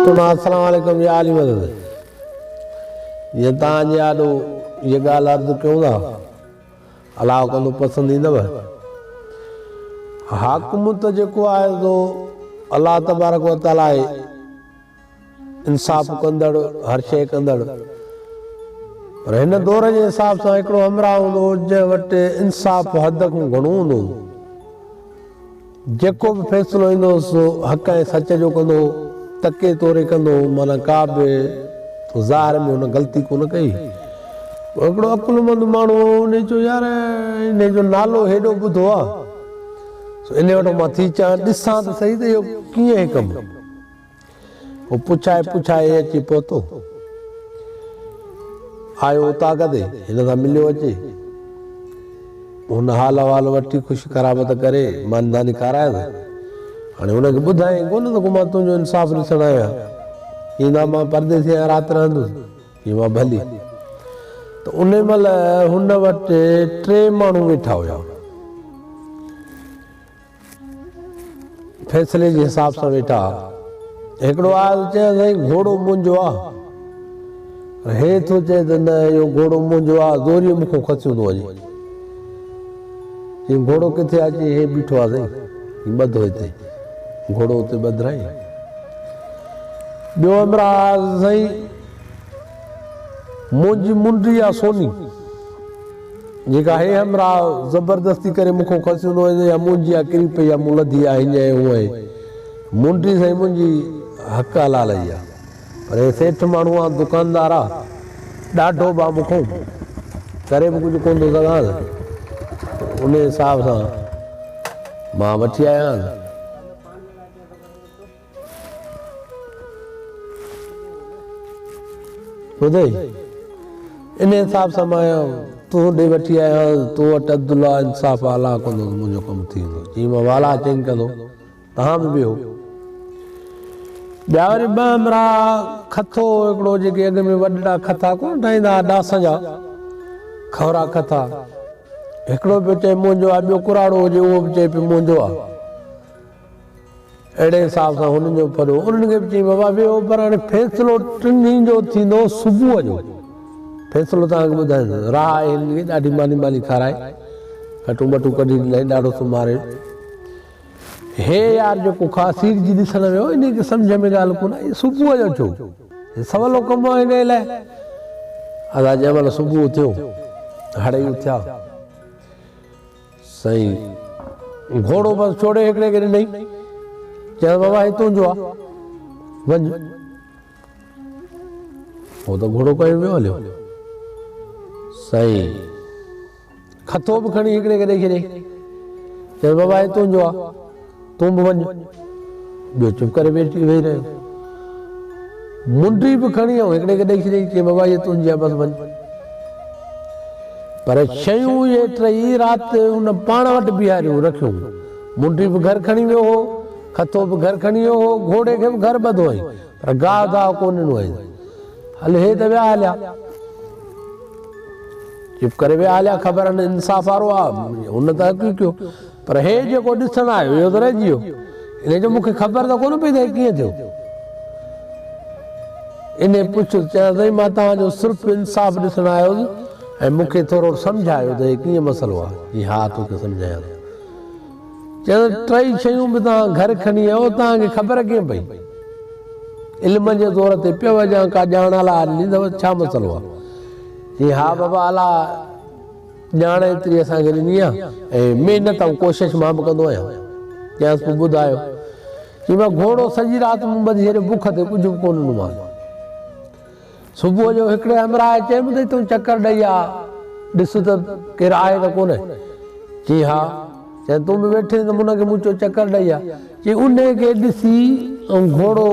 अस्सलाम वालेकुम या आली मदद ये तव्हांजे आॾो ये ॻाल्हि अर्ज़ु कयूं था अलाह कंदो पसंदि ईंदव। हाकुम त जेको आहे सो अलाह तबारक व तआला आहे, इंसाफ़ कंदड़, हर शइ कंदड़। पर हिन दौर जे हिसाब सां हिकिड़ो हमरा हूंदो जंहिं वटि इंसाफ़ हद खां घणो हूंदो, जेको बि फ़ैसिलो ईंदो सो हक़ ऐं सच जो कंदो, तके तोरे कंदो, माना का बि ज़ाहिर में हुन ग़लती कोन कई। हिकिड़ो अकुलमंद माण्हू उन चयो यार इन जो नालो हेॾो ॿुधो आहे, इन वटि मां थी अचां ॾिसां त सही त इहो कीअं आहे कमु। पोइ पुछाए अची पहुतो, आयो उतां कदे हिन सां मिलियो अचे, हुन हाल अहवाल वठी ख़ुशि ख़राबत करे मानदानी खारायसि। हाणे हुनखे ॿुधाई कोन त को मां तुंहिंजो इंसाफ़ ॾिसणु आहियां, ईंदा मां परदेसी आहियां राति रहंदुसि, ईअं मां भली। त उन महिल हुन वटि 3 माण्हू वेठा हुया, फ़ैसिले जे हिसाब सां वेठा। हिकिड़ो आहे चए साईं घोड़ो मुंहिंजो आहे, हे थो चए त न इहो घोड़ो मुंहिंजो आहे, ज़ोरीअ मूंखां खसियो थो वञे। घोड़ो किथे आहे? हे बीठो आहे साईं, ॿधो हिते, घोड़ो हुते ॿधाई। ॿियो हमरा साईं मुंहिंजी मुंडी आहे सोनी, जेका हे हमरा ज़बरदस्ती करे मूंखां खसियो थो वञे, या मुंहिंजी आहे किरी पई आहे, मूं लधी आहे, हीअं आहे हूअं आहे। मुंडी साईं मुंहिंजी हक़ हलाल जी आहे, पर हे सेठ माण्हू आहे, दुकानदार आहे, ॾाढो बा मूंखां करे बि कुझु कोन थो सघां। उन हिसाब सां मां वठी आहियां। ॿुधई इन हिसाब सां मां तूं ॾे वठी आहियां, तूं वटि अब्दुल्ला इंसाफ़ अलाह कंदो मुंहिंजो कमु थी वेंदो। जीअं मां वाला चेंज कंदो तव्हां बि वियो। ॿिया वरी 2 हमरा खथो, हिकिड़ो जेके अॻ में वॾा खथा कोन ठाहींदा डास जा, खवरा खथा, हिकिड़ो पियो चए मुंहिंजो आहे, ॿियो कुराड़ो हुजे उहो बि चए पियो मुंहिंजो आहे। अहिड़े हिसाब सां हुननि जो फरियो, उन्हनि खे बि चई बाबा वियो, पर हाणे फ़ैसिलो 3 जो थींदो सुबुह जो। फ़ैसिलो तव्हांखे ॿुधाईंदो, राह आहे हिननि खे ॾाढी मानी खाराए, खटूं बटूं कढी ॾिनई, ॾाढो सुम्हारे। हे यार जेको ख़ासिर जी ॾिसण वियो, इन खे सम्झ में ॻाल्हि कोन आई, सुबुह जो छो? सवलो कमु आहे हिन लाइ। अदा जंहिं महिल सुबुह थियो, हड़ेयूं थिया, साईं घोड़ो बसि छोड़े हिकिड़े खे ॾिनई, चयो बाबा हे तुंहिंजो आहे, वञ। हो त घोड़ो कयो वियो हलियो। साईं खतो बि खणी हिकिड़े खे ॾेई छॾियईं, चयो बाबा हे तुंहिंजो आहे, तूं बि वञ। ॿियो चुप करे वेठी वेही रहियो। मुंडी बि खणी ऐं हिकिड़े खे ॾेई छॾियईं, चई बाबा हे तुंहिंजी आहे, बसि वञ। पर शयूं इहे 3 राति हुन पाण वटि बीहारियूं रखियूं। मुंडी बि घर खणी वियो हो, खतो बि घर खणी वियो हो, घोड़े खे बि घर ॿधो हुई, पर गाह दाह कोन ॾिनो हुई। हल हे त विया हलिया, चुप करे विया हलिया, ख़बर न इंसाफ़ वारो आहे, हुन त हक़ कयो। पर हे जेको ॾिसणु आयो इहो त रहिजी वियो, इन जो मूंखे ख़बर त कोन पई त कीअं थियो। इन पुछियो, चयो साईं मां तव्हांजो सिर्फ़ु इंसाफ़ ॾिसणु आयुसि ऐं मूंखे थोरो सम्झायो त हे कीअं मसइलो आहे। जी हा तोखे सम्झायां। चयो 3 शयूं बि तव्हां घर खणी आयो, तव्हांखे ख़बर कीअं पई? इल्म जे ज़ोर ते पियो वञा, का ॼाण अलाह ॾिनी अथव, छा मसइलो आहे? जी हा बाबा अलाह ॼाण एतिरी असांखे ॾिनी आहे, ऐं महिनत ऐं कोशिशि मां बि कंदो आहियां। चयांसि पोइ ॿुधायो। चई मां घोड़ो सॼी राति मूं ॿधी छॾियो, बुख ते कुझु बि कोन ॾिनोमांसि। सुबुह जो हिकिड़े हमरा चयमि त तूं चकर ॾेई आ, ॾिस त केरु आहे त कोन? चई हा। चई तूं बि वेठे त हुनखे मूं चयो चकर ॾेई आ। चई उन खे ॾिसी ऐं घोड़ो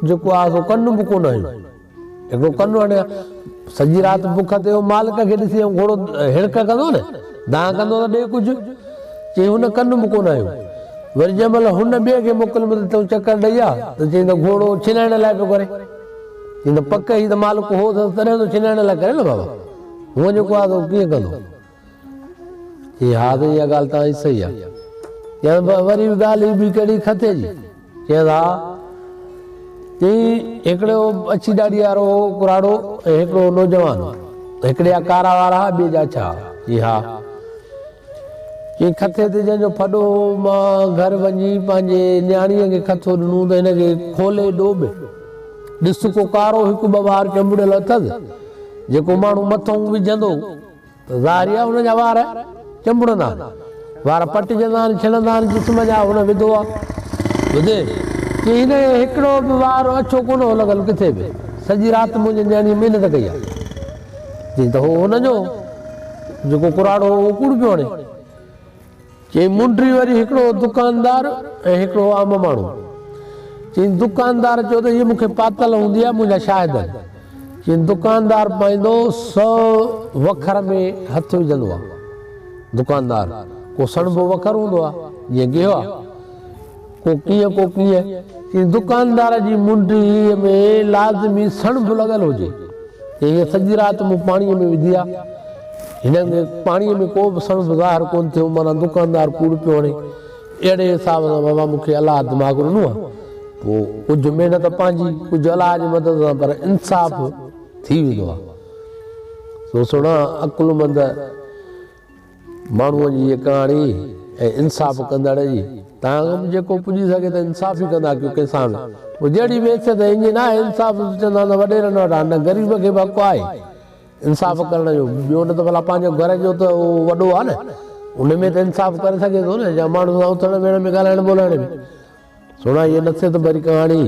जेको आहे सो कनु बि कोन हुयो, हिकिड़ो कनु हणिया, सॼी राति बुख ते मालिक खे ॾिसी ऐं घोड़ो हिड़क कंदो न, दाह कंदो त ॾे कुझु। चई हुन कनु बि कोन हुयो। वरी जंहिं महिल हुन ॿिए खे मोकिलियो त तूं चकर ॾेई आ, त चई त घोड़ो छिनाइण लाइ पियो करे। चई त पक ई त मालिक हो तॾहिं त छिनाइण लाइ करे न बाबा, हूअं जेको आहे त कीअं कंदो? चई हा त इहा ॻाल्हि तव्हांजी सही आहे। चई वरी ॻाल्हि ॿी कहिड़ी खते जी? चई हा चई हिकिड़ो अछी ॾाढी वारो कुराड़ो ऐं हिकिड़ो नौजवान, हिकिड़े जा कारा वारा ॿिए जा छा? जी हा। चई खथे ते जंहिंजो फॾो मां घर वञी पंहिंजे न्याणीअ खे खथो ॾिनो त हिनखे खोले ॾोब, ॾिस को कारो हिकु ॿ वार चंबुड़ियल अथसि, जेको माण्हू मथां विझंदो त ज़ाहिर आहे हुनजा वार चंबुड़ंदा आहिनि, वार पटिजंदा आहिनि, छिलंदा आहिनि जिस्म जा, हुन विधो आहे। ॿुधे की हिन हिकिड़ो बि वार अछो कोन हो लॻल किथे बि, सॼी राति मुंहिंजी न्याणी महिनत कई आहे। चई त हो हुनजो जेको कुराड़ो हो उहो कूड़ पियो हणे। चई मुंडी वरी हिकिड़ो दुकानदार ऐं हिकिड़ो आम माण्हू। चई दुकानदार चयो त इहे मूंखे पातल हूंदी आहे मुंहिंजा शायदि आहिनि। चई दुकानदार पाईंदो 100 वखर में हथु विझंदो आहे। दुकानदार को सणबो वखर हूंदो आहे जीअं गियो आहे, को कीअं को कीअं। चई दुकानदार जी मुंडीअ में लाज़मी सणब लॻल हुजे। चई हीअ सॼी राति मूं पाणीअ में विधी आहे, हिन पाणीअ में को बि सणब ज़ाहिर कोन थियो, माना दुकानदार कूड़ पियो हणे। अहिड़े हिसाब सां बाबा मूंखे अलाह दिमाग़ ॾिनो आहे, पोइ कुझु महिनत पंहिंजी, कुझु अलाह जी मदद सां, पर इंसाफ़ थी वेंदो आहे। सो सुहिणा अकुलमंद माण्हूअ जी इहा कहाणी ऐं इंसाफ़ कंदड़ जी, तव्हां जेको पुॼी सघे त इंसाफ़ ई कंदा कयो कंहिंसां बि। पोइ जहिड़ी बि हैसियत ईअं न आहे इंसाफ़ चवंदा त वॾेरनि वटि न ग़रीब खे बि हक़ु आहे इंसाफ़ करण जो। ॿियो न त भला पंहिंजो घर जो त उहो वॾो आहे न, उन में त इंसाफ़ करे सघे थो न, या माण्हू सां उथण वेहण में ॻाल्हाइण ॿोलाइण में। सुहिणा इहा नसीहत भरी कहाणी